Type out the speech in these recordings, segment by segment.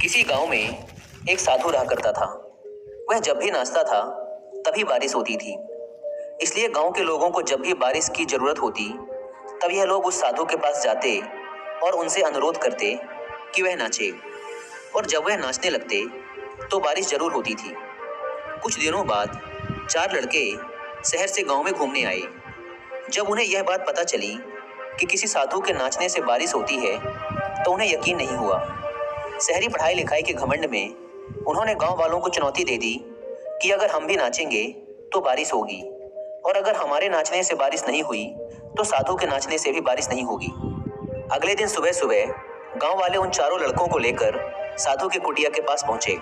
किसी गांव में एक साधु रहा करता था। वह जब भी नाचता था तभी बारिश होती थी। इसलिए गांव के लोगों को जब भी बारिश की जरूरत होती तब यह लोग उस साधु के पास जाते और उनसे अनुरोध करते कि वह नाचे। और जब वह नाचने लगते तो बारिश जरूर होती थी। कुछ दिनों बाद 4 लड़के शहर से गांव में घूमने आए। जब उन्हें यह बात पता चली कि किसी साधु के नाचने से बारिश होती है तो उन्हें यकीन नहीं हुआ। शहरी पढ़ाई लिखाई के घमंड में उन्होंने गांव वालों को चुनौती दे दी कि अगर हम भी नाचेंगे तो बारिश होगी, और अगर हमारे नाचने से बारिश नहीं हुई तो साधु के नाचने से भी बारिश नहीं होगी। अगले दिन सुबह सुबह गांव वाले उन चारों लड़कों को लेकर साधु के कुटिया के पास पहुंचे।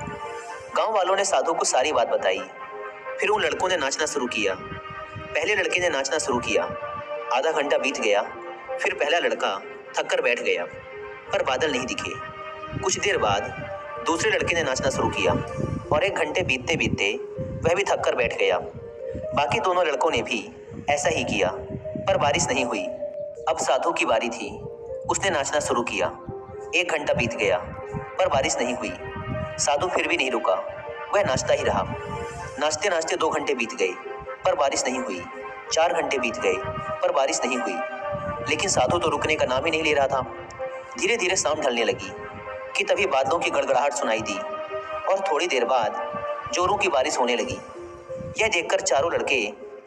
गांव वालों ने साधु को सारी बात बताई। फिर उन लड़कों ने नाचना शुरू किया। पहले लड़के ने नाचना शुरू किया। आधा घंटा बीत गया। फिर पहला लड़का थक कर बैठ गया, पर बादल नहीं दिखे। कुछ देर बाद दूसरे लड़के ने नाचना शुरू किया और 1 घंटे बीतते बीतते वह भी थक कर बैठ गया। बाकी दोनों लड़कों ने भी ऐसा ही किया, पर बारिश नहीं हुई। अब साधु की बारी थी। उसने नाचना शुरू किया। 1 घंटा बीत गया, पर बारिश नहीं हुई। साधु फिर भी नहीं रुका, वह नाचता ही रहा। नाचते नाचते 2 घंटे बीत गए, पर बारिश नहीं हुई। 4 घंटे बीत गए, पर बारिश नहीं हुई। लेकिन साधु तो रुकने का नाम ही नहीं ले रहा था। धीरे धीरे शाम ढलने लगी कि तभी बादलों की गड़गड़ाहट सुनाई दी और थोड़ी देर बाद जोरों की बारिश होने लगी। यह देखकर चारों लड़के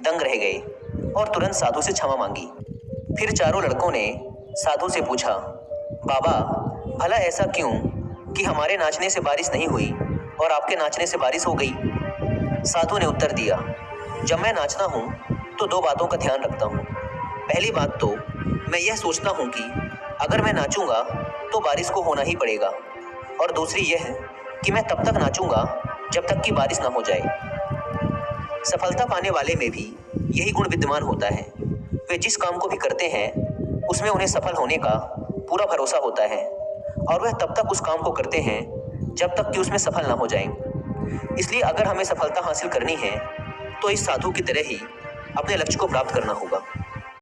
दंग रह गए और तुरंत साधु से क्षमा मांगी। फिर चारों लड़कों ने साधु से पूछा, बाबा, भला ऐसा क्यों कि हमारे नाचने से बारिश नहीं हुई और आपके नाचने से बारिश हो गई? साधु ने उत्तर दिया, जब मैं नाचता हूँ तो 2 बातों का ध्यान रखता हूँ। पहली बात तो मैं यह सोचता हूँ कि अगर मैं नाचूंगा तो बारिश को होना ही पड़ेगा, और दूसरी यह कि मैं तब तक नाचूंगा जब तक कि बारिश ना हो जाए। सफलता पाने वाले में भी यही गुण विद्यमान होता है। वे जिस काम को भी करते हैं उसमें उन्हें सफल होने का पूरा भरोसा होता है, और वह तब तक उस काम को करते हैं जब तक कि उसमें सफल ना हो जाएं। इसलिए अगर हमें सफलता हासिल करनी है तो इस साधु की तरह ही अपने लक्ष्य को प्राप्त करना होगा।